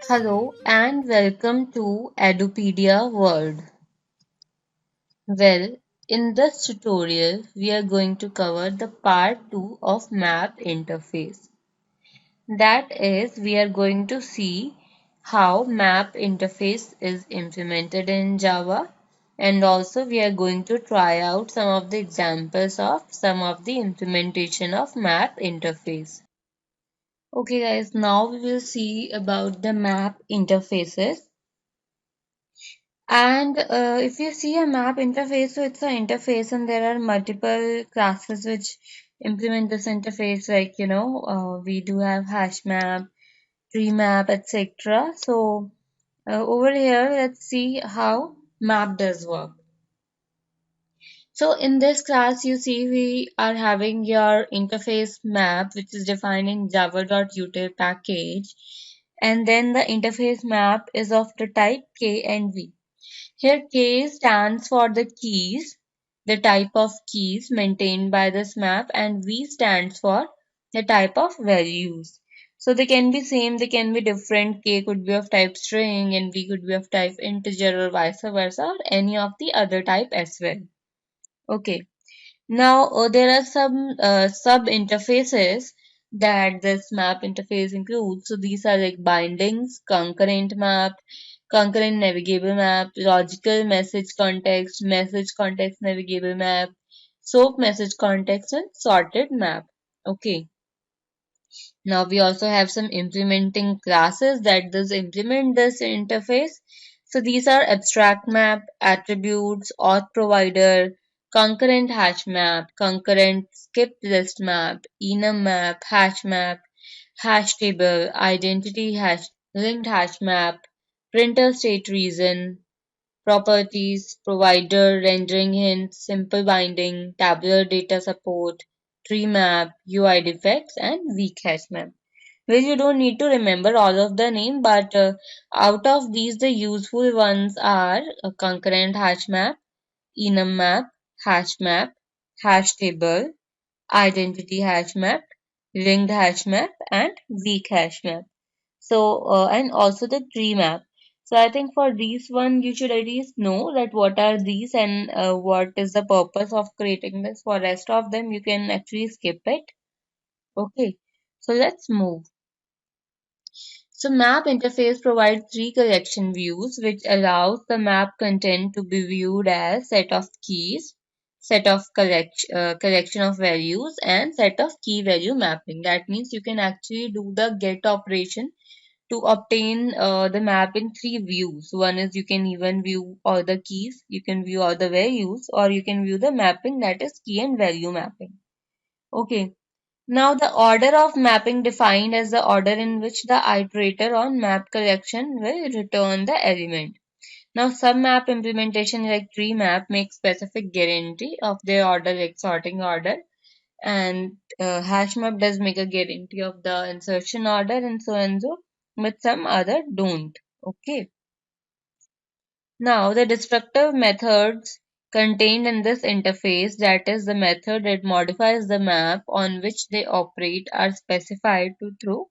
Hello and welcome to Edupedia World. Well, in this tutorial, we are going to cover the part 2 of map interface. That is, we are going to see how map interface is implemented in Java, and also we are going to try out some of the examples of some of the implementation of map interface. Okay guys, now we will see about the map interfaces. And if you see a map interface, so it's an interface, and there are multiple classes which implement this interface. Like we do have hash map, tree map, etc. So over here, let's see how map does work. So in this class, you see we are having your interface map, which is defined in java.util package, and then the interface map is of the type k and v. Here K stands for the keys, the type of keys maintained by this map, and V stands for the type of values. So they can be same, they can be different. K could be of type string and V could be of type integer or vice versa, or any of the other type as well. Okay. Now, there are some sub interfaces that this map interface includes. So these are like bindings, concurrent navigable map, logical message context navigable map, soap message context, and sorted map. Okay. Now we also have some implementing classes that does implement this interface. So these are abstract map, attributes, auth provider, concurrent hash map, concurrent skipped list map, enum map, hash table, identity hash, linked hash map, printer state reason, properties, provider, rendering hints, simple binding, tabular data support, tree map, UI defects, and weak hash map. Well, you don't need to remember all of the name, but out of these, the useful ones are a concurrent hash map, enum map, hash table, identity hash map, linked hash map, and weak hash map. So, and also the tree map. So I think for these one, you should at least know that what are these and what is the purpose of creating this. For rest of them, you can actually skip it. Okay. So let's move. So map interface provides three collection views, which allows the map content to be viewed as set of keys, set of collection of values, and set of key value mapping. That means you can actually do the get operation to obtain the map in three views. One is you can even view all the keys, you can view all the values, or you can view the mapping, that is key and value mapping. Okay. Now the order of mapping defined as the order in which the iterator on map collection will return the element. Now some map implementation like tree map makes specific guarantee of their order, like sorting order, and hash map does make a guarantee of the insertion order and so, but some other don't. Okay. Now, the destructive methods contained in this interface, that is, the method that modifies the map on which they operate, are specified to throw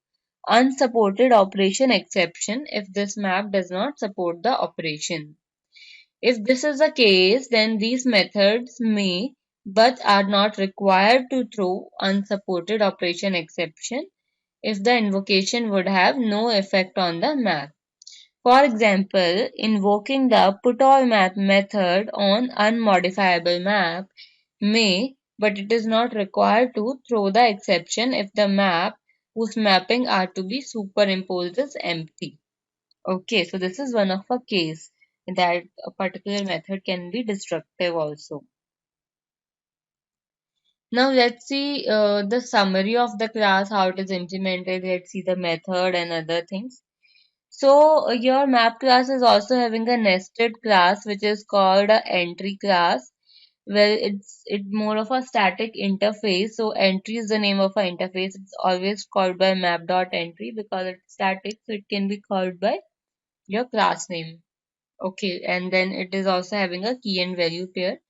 unsupported operation exception if this map does not support the operation. If this is the case, then these methods may but are not required to throw unsupported operation exception if the invocation would have no effect on the map. For example, invoking the putAllMap method on unmodifiable map may, but it is not required to throw the exception if the map whose mapping are to be superimposed is empty. Okay, so this is one of a case that a particular method can be destructive also. Now let's see the summary of the class, how it is implemented. Let's see the method and other things. So your map class is also having a nested class which is called a entry class. Well, it's more of a static interface. So entry is the name of an interface. It's always called by map.entry because it's static, so it can be called by your class name. Okay, and then it is also having a key and value pair.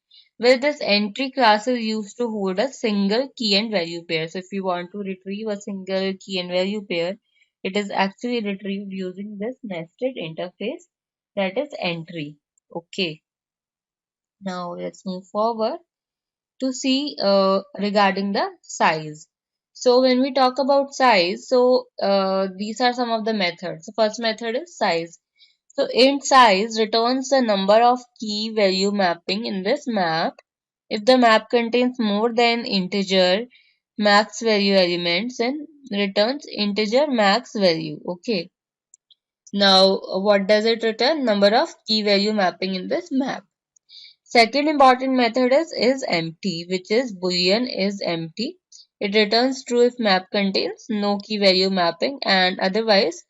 where this entry class is used to hold a single key and value pair. So if you want to retrieve a single key and value pair, it is actually retrieved using this nested interface, that is entry. Okay, now let's move forward to see regarding the size. So when we talk about size, so these are some of the methods. The first method is size. So int size returns the number of key value mapping in this map. If the map contains more than integer max value elements, then returns integer max value. Okay. Now what does it return? Number of key value mapping in this map. Second important method is empty, which is boolean is empty. It returns true if map contains no key value mapping, and otherwise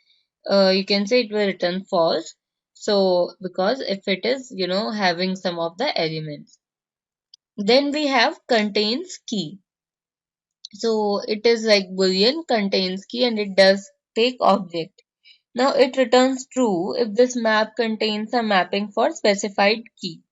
you can say it will return false. So because if it is having some of the elements. Then we have contains key. So it is like boolean contains key and it does take object. Now it returns true if this map contains a mapping for specified key.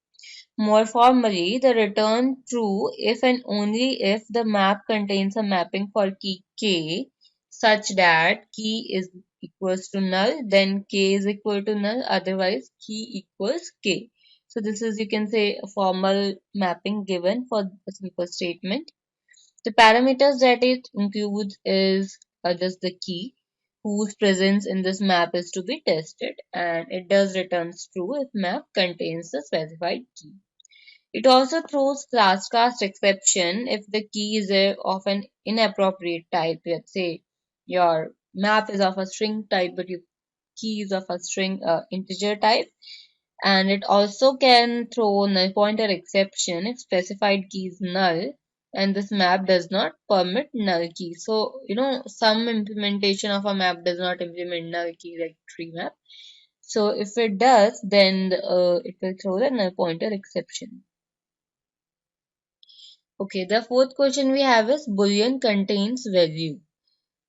More formally, the return true if and only if the map contains a mapping for key k such that key is equals to null, then k is equal to null, otherwise key equals k. So this is, you can say, a formal mapping given for a simple statement. The parameters that it includes is just the key whose presence in this map is to be tested, and it does returns true if map contains the specified key. It also throws class cast exception if the key is of an inappropriate type. Let's say your map is of a string type, but your key is of a string integer type. And it also can throw null pointer exception if specified key is null and this map does not permit null key. So, some implementation of a map does not implement null key like tree map. So if it does, then it will throw the null pointer exception. Okay, the fourth question we have is boolean contains value.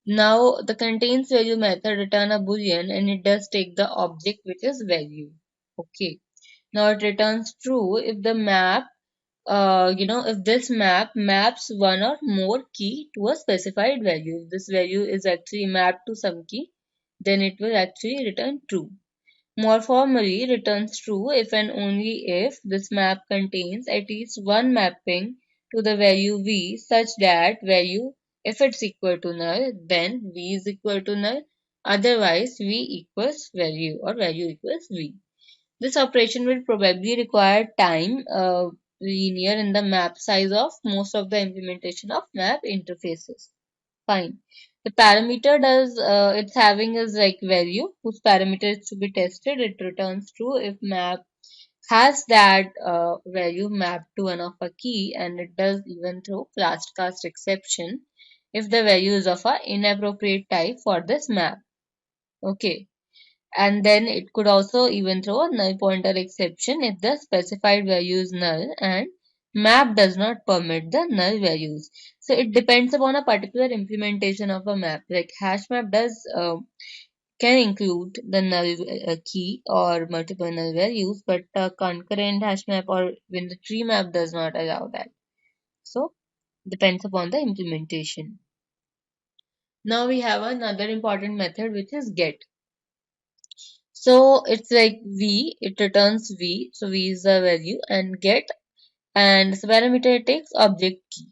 Now the contains value method return a boolean and it does take the object which is value. Okay. Now it returns true if the map, if this map maps one or more key to a specified value. If this value is actually mapped to some key, then it will actually return true. More formally, returns true if and only if this map contains at least one mapping to the value v such that value, if it's equal to null, then v is equal to null. Otherwise, v equals value or value equals v. This operation will probably require time linear in the map size of most of the implementation of map interfaces. Fine. The parameter does it's having is like value whose parameter is to be tested. It returns true if map has that value mapped to one of a key, and it does even throw class cast exception if the value is of a inappropriate type for this map. Okay. And then it could also even throw a null pointer exception if the specified value is null and map does not permit the null values. So it depends upon a particular implementation of a map. Like hash map does can include the null key or multiple null values, but concurrent hash map or when the tree map does not allow that. So depends upon the implementation. Now we have another important method which is get. So it's like v, it returns v, so v is the value, and get, and the parameter takes object key.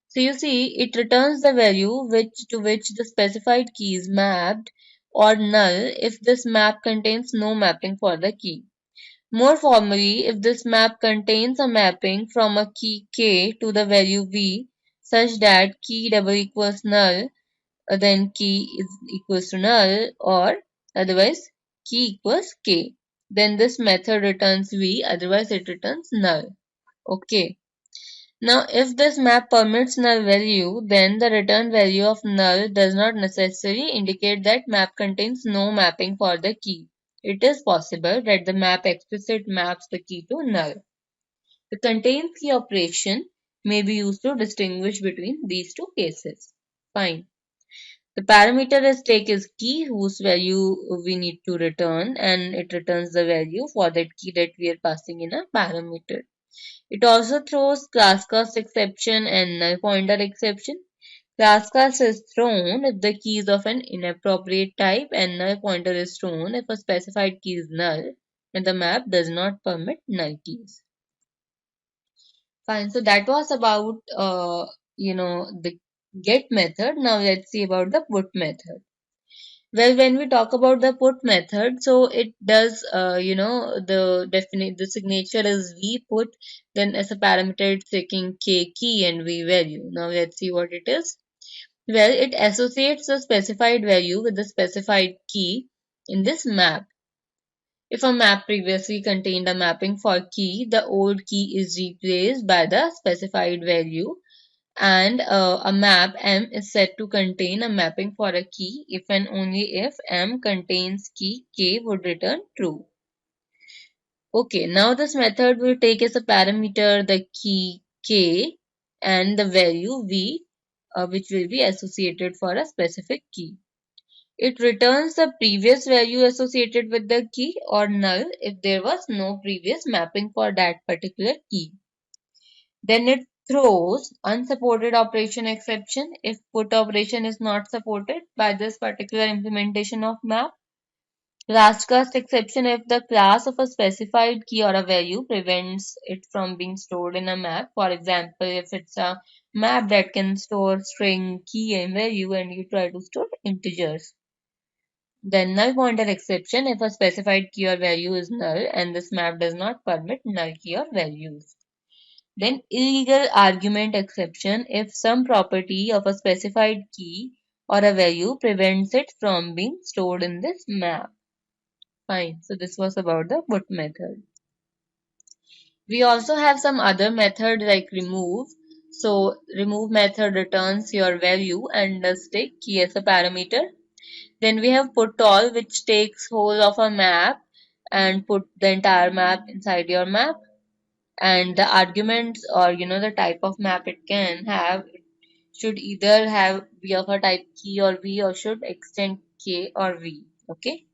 So you see, it returns the value to which the specified key is mapped or null if this map contains no mapping for the key. More formally, if this map contains a mapping from a key k to the value v such that key double equals null, then key is equals to null, or otherwise key equals k. Then this method returns v, otherwise it returns null. Okay. Now if this map permits null value, then the return value of null does not necessarily indicate that map contains no mapping for the key. It is possible that the map explicit maps the key to null. The contains key operation may be used to distinguish between these two cases. Fine. The parameter at stake is key whose value we need to return, and it returns the value for that key that we are passing in a parameter. It also throws class cast exception and null pointer exception. Class cast is thrown if the key is of an inappropriate type, and null pointer is thrown if a specified key is null and the map does not permit null keys. Fine. So that was about the get method. Now let's see about the put method. Well, when we talk about the put method, so it does, the signature is v put, then as a parameter it's taking k key and v value. Now let's see what it is. Well, it associates the specified value with the specified key in this map. If a map previously contained a mapping for key, the old key is replaced by the specified value, and a map M is said to contain a mapping for a key if and only if M contains key K would return true. Okay, now this method will take as a parameter the key K and the value V, which will be associated for a specific key. It returns the previous value associated with the key or null if there was no previous mapping for that particular key. Then it throws unsupported operation exception if put operation is not supported by this particular implementation of map. Last cast exception if the class of a specified key or a value prevents it from being stored in a map. For example, if it's a map that can store string, key and value and you try to store integers. Then null pointer exception if a specified key or value is null and this map does not permit null key or values. Then illegal argument exception if some property of a specified key or a value prevents it from being stored in this map. Fine. So this was about the put method. We also have some other method like remove. So remove method returns your value and does take key as a parameter. Then we have put all, which takes whole of a map and put the entire map inside your map. And the arguments or the type of map it can have, it should either have be of a type key or v or should extend k or v. Okay.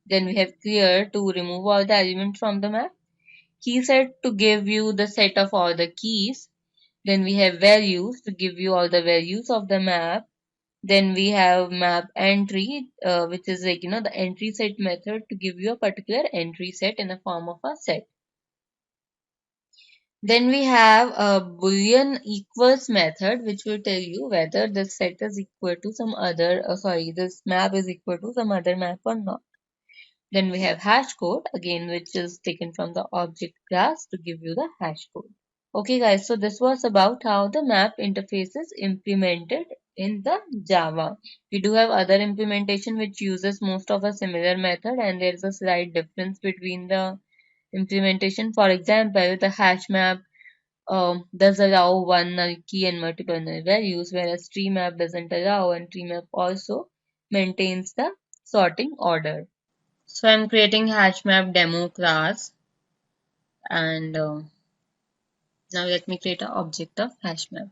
Then we have clear to remove all the elements from the map. Key set to give you the set of all the keys. Then we have values to give you all the values of the map. Then we have map entry, which is like the entry set method to give you a particular entry set in the form of a set. Then we have a Boolean equals method, which will tell you whether this set is equal to some other, this map is equal to some other map or not. Then we have hash code, again, which is taken from the object class to give you the hash code. Okay guys, so this was about how the map interface is implemented in the Java. We do have other implementation which uses most of a similar method, and there is a slight difference between the implementation. For example, the hash map does allow one null key and multiple null values, whereas tree map doesn't allow, and tree map also maintains the sorting order. So I'm creating hash map demo class, and now let me create an object of hash map.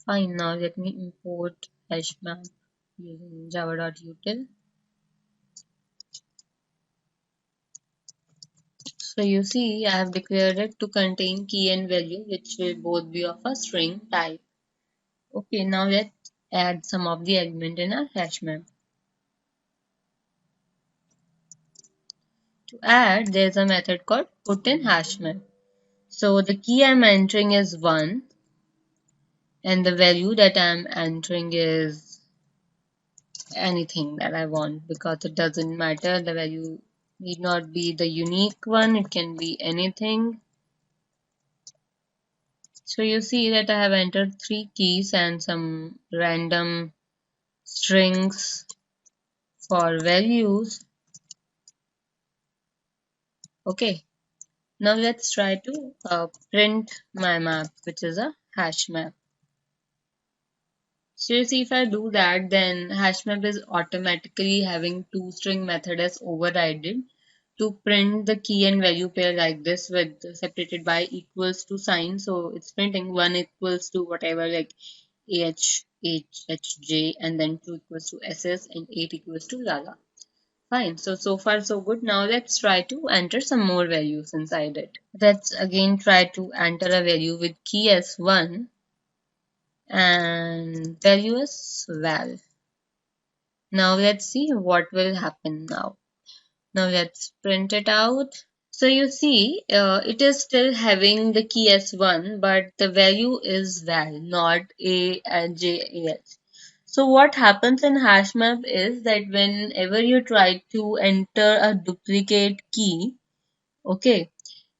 Fine, now let me import hash map using java.util. So you see I have declared it to contain key and value, which will both be of a string type. Okay, now let's add some of the element in our hash map. To add, there's a method called put in hash map. So the key I'm entering is 1 and the value that I'm entering is anything that I want, because it doesn't matter. The value need not be the unique one. It can be anything. So you see that I have entered 3 keys and some random strings for values. Okay. Now let's try to print my map, which is a hash map. So you see if I do that, then hash map is automatically having toString method as overridden to print the key and value pair like this with separated by equals to sign. So it's printing 1 equals to whatever, like AH, and then 2 equals to SS and 8 equals to Lala. Fine. So far so good. Now let's try to enter some more values inside it. Let's again try to enter a value with key as 1 and value as val. Now let's see what will happen now. Now let's print it out. So you see, it is still having the key as 1, but the value is val, not a and j. So what happens in HashMap is that whenever you try to enter a duplicate key, okay,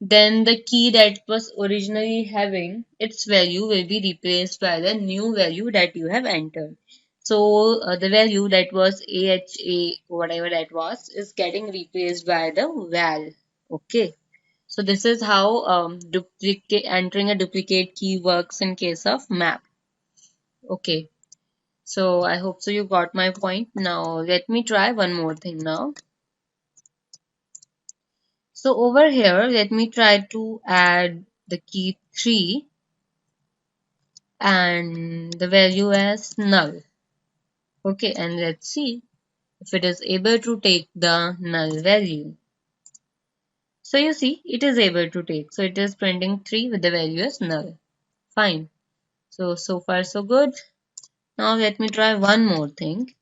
then the key that was originally having its value will be replaced by the new value that you have entered. So the value that was AHA, whatever that was, is getting replaced by the val. Okay. So this is how duplicate entering a duplicate key works in case of map. Okay. So I hope so you got my point. Now let me try one more thing now. So over here, let me try to add the key 3 and the value as null. Okay, and let's see if it is able to take the null value. So you see, it is able to take. So it is printing 3 with the value as null. Fine. So far so good. Now let me try one more thing.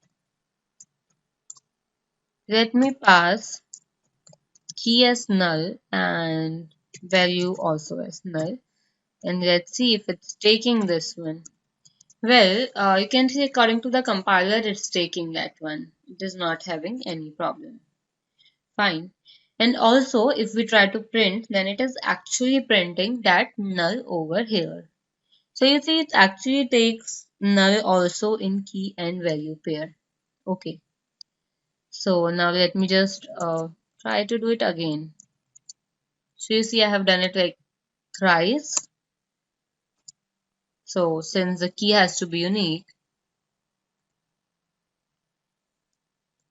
Let me pass key as null and value also as null. And let's see if it's taking this one. Well, you can see according to the compiler, it's taking that one. It is not having any problem. Fine. And also, if we try to print, then it is actually printing that null over here. So you see, it actually takes null also in key and value pair. Okay. So now let me just try to do it again. So you see, I have done it like thrice. So since the key has to be unique,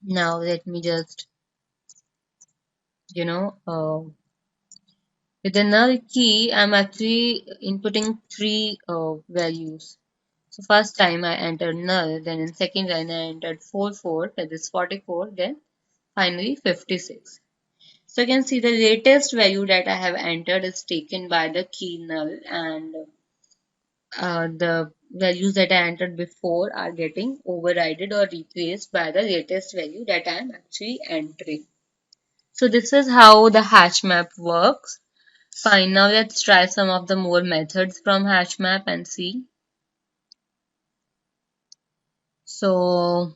now let me just, you know, with the null key, I'm actually inputting 3 values. So first time I entered null, then in second line I entered 44, that is 44, then finally 56. So you can see the latest value that I have entered is taken by the key null, and the values that I entered before are getting overridden or replaced by the latest value that I am actually entering. So this is how the hash map works. Fine, now let's try some of the more methods from HashMap and see. So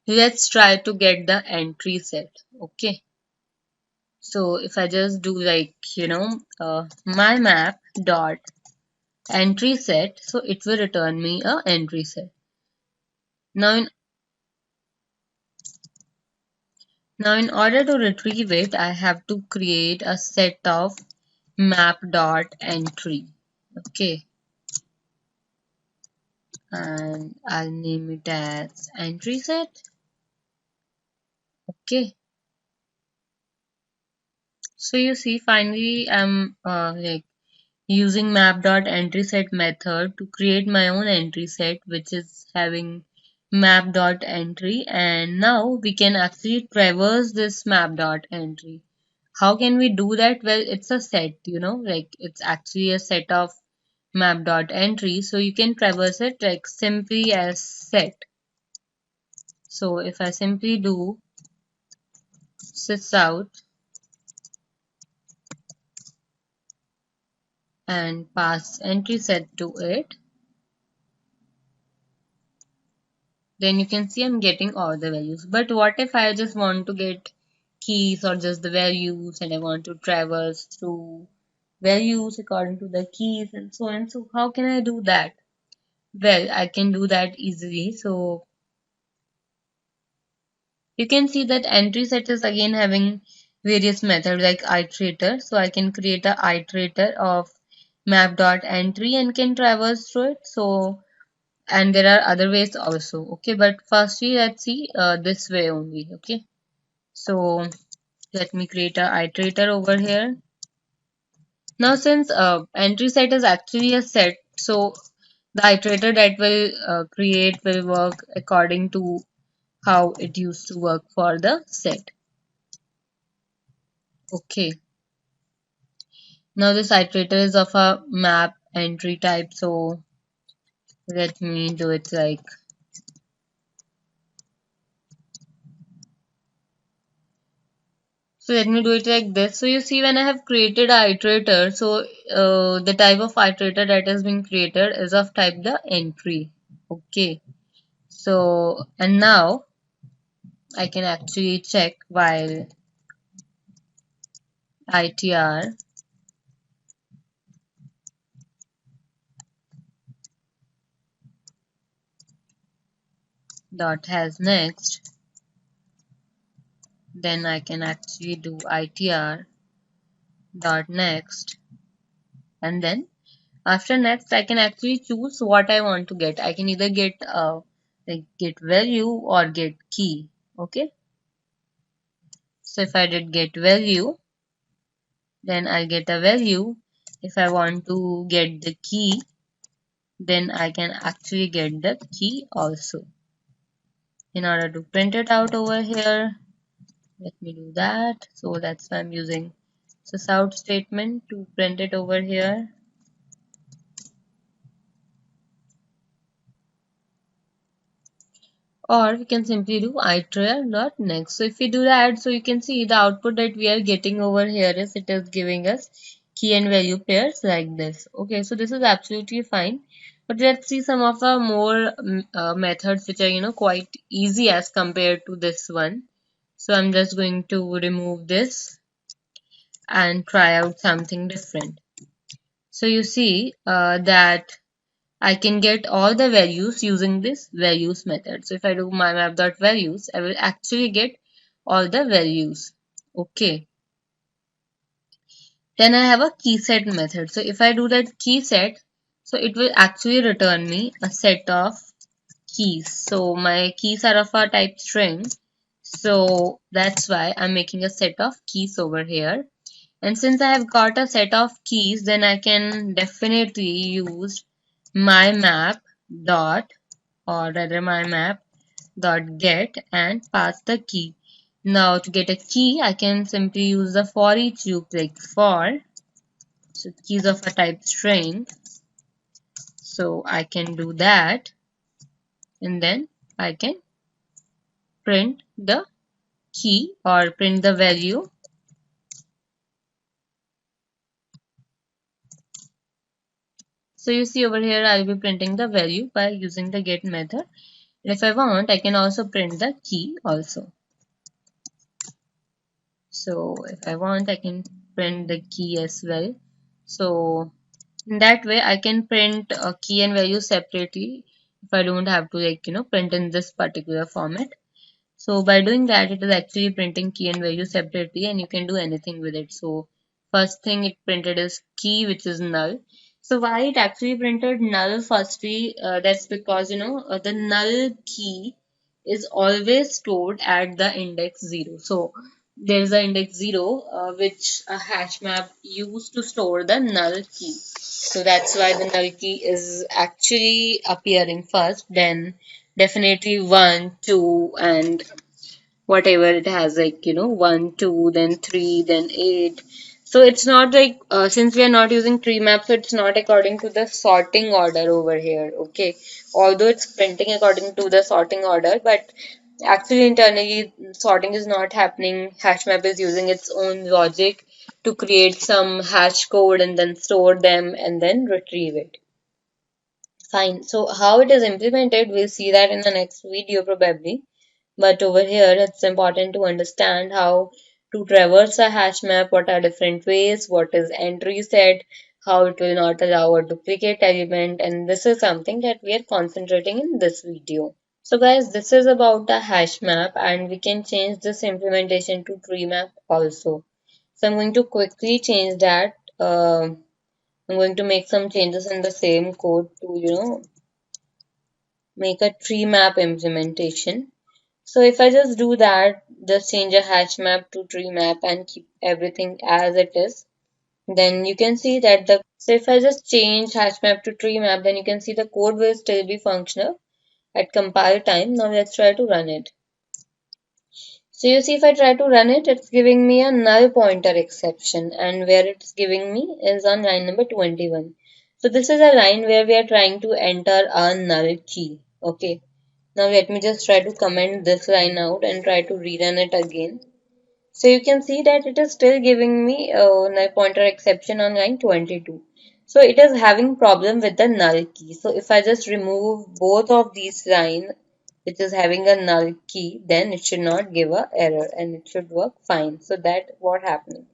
let's try to get the entry set. Okay. So if I just do like, my map dot entry set, so it will return me a entry set. Now in order to retrieve it, I have to create a set of map dot entry. Okay. And I'll name it as entry set. Okay. So you see, finally, I'm like using map.entrySet method to create my own entry set, which is having map.entry, and now we can actually traverse this map.entry. How can we do that? Well, it's a set, like it's actually a set of map.entry, so you can traverse it like simply as set. So if I simply do sysout and pass entry set to it, then you can see I'm getting all the values. But what if I just want to get keys or just the values, and I want to traverse through values according to the keys and so on? So how can I do that? Well, I can do that easily. So you can see that entry set is again having various methods like iterator. So I can create a iterator of map.entry and can traverse through it. So, and there are other ways also. Okay, but firstly let's see this way only. Okay, so Let me create a iterator over here. Now since entry set is actually a set, so the iterator that will create will work according to how it used to work for the set. Okay. Now this iterator is of a map entry type, so let me do it like, so let me do it like this. So you see when I have created a iterator, so the type of iterator that has been created is of type the entry. Okay. So and now I can actually check while itr dot has next, then I can actually do itr dot next, and then after next I can actually choose what I want to get. I can either get like get value or get key. Okay, so if I did get value, then I'll get a value. If I want to get the key, then I can actually get the key also. In order to print it out over here, let me do that. So that's why I'm using sysout statement to print it over here. Or we can simply do iterator.next. So if we do that, so you can see the output that we are getting over here is it is giving us key and value pairs like this. Okay, so this is absolutely fine. But let's see some of the more methods which are quite easy as compared to this one. So I'm just going to remove this and try out something different. So you see that I can get all the values using this values method. So if I do my map.values, I will actually get all the values. Okay. Then I have a key set method. So if I do that key set, so it will actually return me a set of keys. So my keys are of a type string. So that's why I'm making a set of keys over here. And since I have got a set of keys, then I can definitely use my map dot, or rather my map dot get and pass the key. Now to get a key, I can simply use the for each loop like for, so keys of a type string. So I can do that, and then I can print the key or print the value. So you see over here I'll be printing the value by using the get method. And if I want, I can also print the key also. So if I want, I can print the key as well. So in that way, I can print a key and value separately if I don't have to print in this particular format. So by doing that, it is actually printing key and value separately, and you can do anything with it. So first thing it printed is key, which is null. So why it actually printed null firstly, that's because the null key is always stored at the index 0. So there is an index 0 which a hash map used to store the null key. So that's why the null key is actually appearing first, then definitely 1, 2, and whatever it has, like 1, 2, then 3, then 8. So it's not like since we are not using tree map, so it's not according to the sorting order over here. Okay, although it's printing according to the sorting order, but actually internally sorting is not happening. Hash map is using its own logic to create some hash code and then store them and then retrieve it. Fine. So how it is implemented, we'll see that in the next video probably. But over here, it's important to understand how to traverse a hash map, what are different ways, what is entry set, how it will not allow a duplicate element, and this is something that we are concentrating in this video. So guys, this is about the hash map, and we can change this implementation to tree map also. So I'm going to quickly change that. I'm going to make some changes in the same code to make a tree map implementation. So if I just do that, just change a hash map to tree map and keep everything as it is, then you can see that so if I just change hash map to tree map, then you can see the code will still be functional at compile time. Now let's try to run it. So you see, if I try to run it, it's giving me a null pointer exception, and where it's giving me is on line number 21. So this is a line where we are trying to enter a null key. Okay. Now let me just try to comment this line out and try to rerun it again. So you can see that it is still giving me a null pointer exception on line 22. So it is having problem with the null key. So if I just remove both of these lines, which is having a null key, then it should not give a error and it should work fine. So that what happening.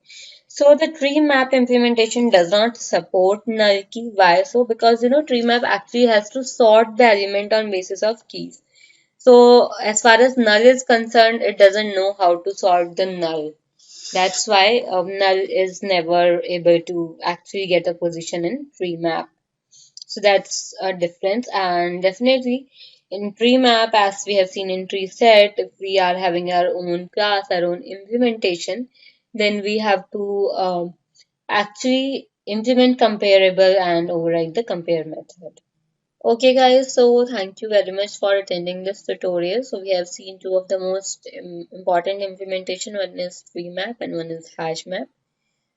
So the tree map implementation does not support null key. Why so? Because tree map actually has to sort the element on basis of keys. So as far as null is concerned, it doesn't know how to sort the null. That's why null is never able to actually get a position in tree map. So that's a difference. And definitely in tree map, as we have seen in tree set, if we are having our own class, our own implementation, then we have to actually implement comparable and override the compare method. Okay guys, so thank you very much for attending this tutorial. So we have seen two of the most important implementation. One is tree map and one is hash map.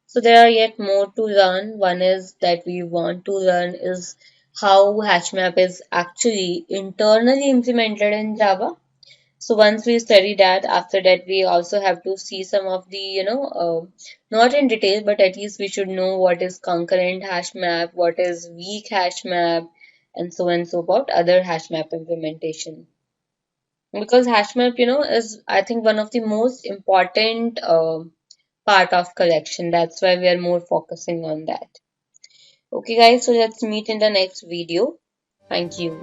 So there are yet more to learn. One is that we want to learn is how HashMap is actually internally implemented in Java. So once we study that, after that we also have to see some of the, not in detail, but at least we should know what is concurrent hash map, what is weak hash map, and so on and so forth, other hash map implementation. Because hash map, is I think one of the most important part of collection. That's why we are more focusing on that. Okay, guys, so let's meet in the next video. Thank you.